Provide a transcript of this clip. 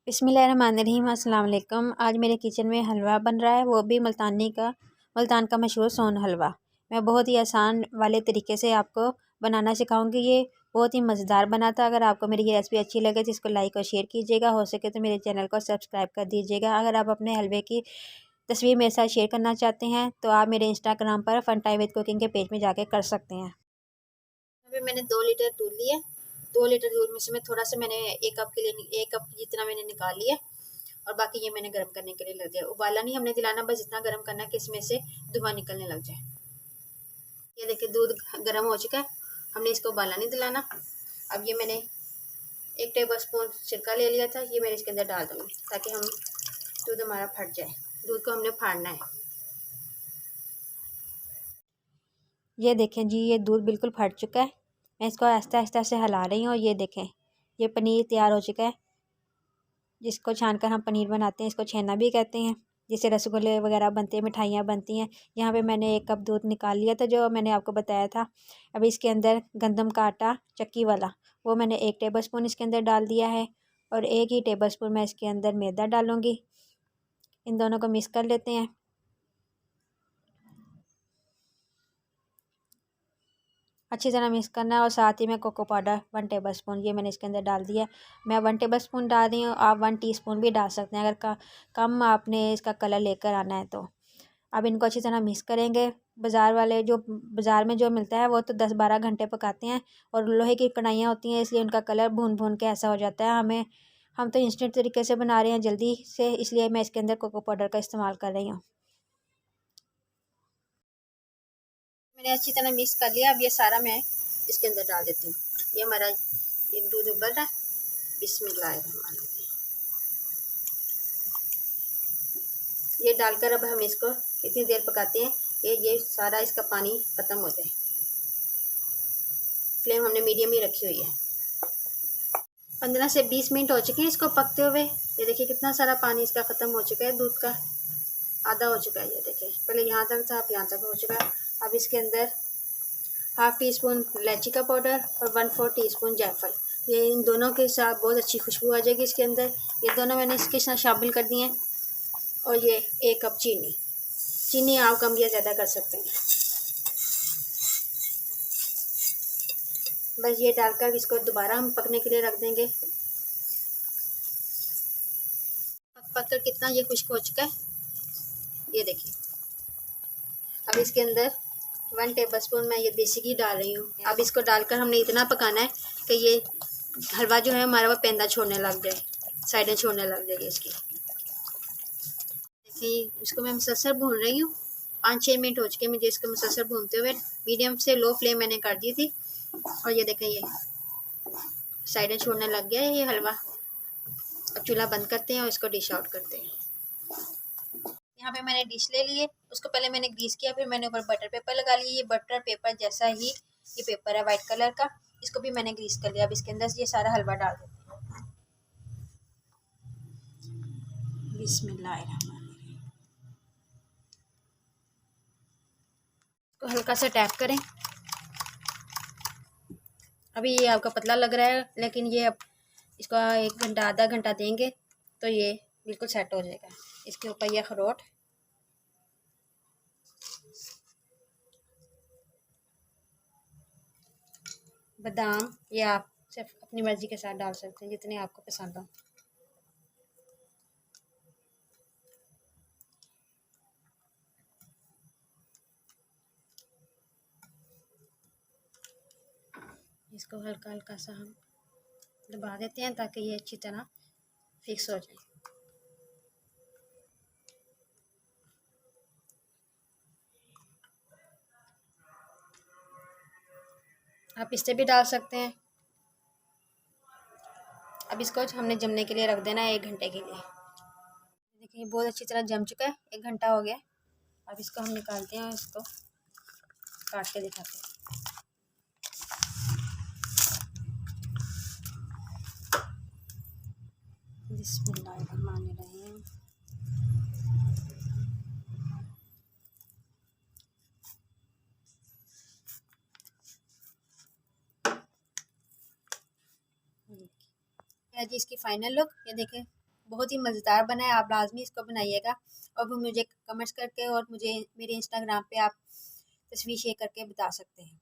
बिस्मिल्लाहिर्रहमानिर्रहीम। अस्सलाम वालेकुम। आज मेरे किचन में हलवा बन रहा है, वो भी मुल्तान का मशहूर सोन हलवा। मैं बहुत ही आसान वाले तरीके से आपको बनाना सिखाऊंगी। ये बहुत ही मज़ेदार बना था। अगर आपको मेरी ये रेसिपी अच्छी लगे तो इसको लाइक और शेयर कीजिएगा। हो सके तो मेरे चैनल को सब्सक्राइब कर दीजिएगा। अगर आप अपने हलवे की तस्वीर मेरे साथ शेयर करना चाहते हैं तो आप मेरे इंस्टाग्राम पर फन टाइम विद कुकिंग के पेज में जाके कर सकते हैं। अभी मैंने 2 लीटर दूध लिया। 2 लीटर दूध में से मैं थोड़ा सा मैंने 1 कप के लिए 1 कप जितना मैंने निकाल लिया और बाकी ये मैंने गर्म करने के लिए लग दिया। उबाला नहीं हमने दिलाना, बस इतना गर्म करना कि इसमें से धुआं निकलने लग जाए। ये देखिए दूध गर्म हो चुका है, हमने इसको उबाला नहीं दिलाना। अब ये मैंने 1 टेबल स्पून सिरका ले लिया था, ये मैंने इसके अंदर डाल दूँगी ताकि हम दूध हमारा फट जाए। दूध को हमने फाड़ना है। ये देखें जी, ये दूध बिल्कुल फट चुका है। मैं इसको आहिस्ता आहिस्ता से हिला रही हूँ और ये देखें ये पनीर तैयार हो चुका है, जिसको छानकर हम पनीर बनाते हैं। इसको छेना भी कहते हैं, जिससे रसगुल्ले वगैरह बनते हैं, मिठाइयाँ बनती हैं। यहाँ पे मैंने 1 कप दूध निकाल लिया था जो मैंने आपको बताया था। अभी इसके अंदर गंदम का आटा चक्की वाला वो मैंने 1 टेबल स्पून इसके अंदर डाल दिया है और 1 ही टेबल स्पून मैं इसके अंदर मैदा डालूँगी। इन दोनों को मिक्स कर लेते हैं। अच्छी तरह मिक्स करना है और साथ ही में कोको पाउडर 1 टेबल स्पून ये मैंने इसके अंदर डाल दिया। मैं 1 टेबल स्पून डाल रही हूँ, आप 1 टीस्पून भी डाल सकते हैं अगर कम आपने इसका कलर लेकर आना है तो। अब इनको अच्छी तरह मिक्स करेंगे। बाज़ार में जो मिलता है वो तो 10-12 घंटे पकाते हैं और लोहे की कढ़ाइयाँ होती हैं, इसलिए उनका कलर भून भून के ऐसा हो जाता है। हम तो इंस्टेंट तरीके से बना रहे हैं जल्दी से, इसलिए मैं इसके अंदर कोको पाउडर का इस्तेमाल कर रही हूँ। मैंने अच्छी तरह मिक्स कर लिया। अब ये सारा मैं इसके अंदर डाल देती हूँ। ये हमारा ये दूध उबल रहा है। बिस्मिल्लाहिर्रहमानिर्रहीम। ये डालकर अब हम इसको इतनी देर पकाते हैं कि ये सारा इसका पानी ख़त्म हो जाए। फ्लेम हमने मीडियम ही रखी हुई है। 15 से 20 मिनट हो चुके हैं इसको पकते हुए। ये देखिए कितना सारा पानी इसका ख़त्म हो चुका है, दूध का आधा हो चुका है। ये देखिए पहले यहाँ तक था, अब यहाँ तक हो चुका है। अब इसके अंदर ½ टीस्पून इलायची का पाउडर और 1/4 टीस्पून जायफल, ये इन दोनों के साथ बहुत अच्छी खुशबू आ जाएगी इसके अंदर। ये दोनों मैंने इसके साथ शामिल कर दिए हैं। और ये 1 कप चीनी आप कम या ज़्यादा कर सकते हैं। बस ये डालकर इसको दोबारा हम पकने के लिए रख देंगे। पक कर कितना ये खुश्क हो चुका है, ये देखिए। अब इसके अंदर 1 टेबल स्पून मैं ये देसी घी डाल रही हूँ। अब इसको डालकर हमने इतना पकाना है कि ये हलवा जो है हमारा वो पेंदा छोड़ने लग जाए, साइडें छोड़ने लग जाएगी इसकी। देखिए इसको मैं मुसलसल भून रही हूँ। 5-6 मिनट हो चुके मुझे इसको मुसलसल भूनते हुए। मीडियम से लो फ्लेम मैंने कर दी थी और ये देखें ये साइडें छोड़ने लग गया है ये हलवा। अब चूल्हा बंद करते हैं और इसको डिश आउट करते हैं। यहाँ पे मैंने डिश ले लिए, उसको पहले मैंने ग्रीस किया, फिर मैंने ऊपर बटर पेपर लगा लिया। ये बटर पेपर जैसा ही ये पेपर है वाइट कलर का, इसको भी मैंने ग्रीस कर लिया। अब इसके अंदर ये सारा हलवा डाल देते हैं। बिस्मिल्लाहिर्रहमानिर्रहीम। इसको हल्का सा टैप करें। अभी ये आपका पतला लग रहा है, लेकिन ये अब इसको 1 घंटा आधा घंटा देंगे तो ये बिल्कुल सेट हो जाएगा। इसके ऊपर ये अखरोट, बादाम, ये आप सिर्फ अपनी मर्ज़ी के साथ डाल सकते हैं जितने आपको पसंद हो। इसको हल्का हल्का सा हम दबा देते हैं ताकि ये अच्छी तरह फिक्स हो जाए। आप इससे भी डाल सकते हैं। अब इसको हमने जमने के लिए रख देना है 1 घंटे के लिए। देखिए बहुत अच्छी तरह जम चुका है, 1 घंटा हो गया। अब इसको हम निकालते हैं और इसको काट के दिखाते हैं। बिस्मिल्लाहिर्रहमानिर्रहीम। जी इसकी फाइनल लुक ये देखें, बहुत ही मज़ेदार बना है। आप लाजमी इसको बनाइएगा और फिर मुझे कमेंट्स करके और मुझे मेरे इंस्टाग्राम पे आप तस्वीर शेयर करके बता सकते हैं।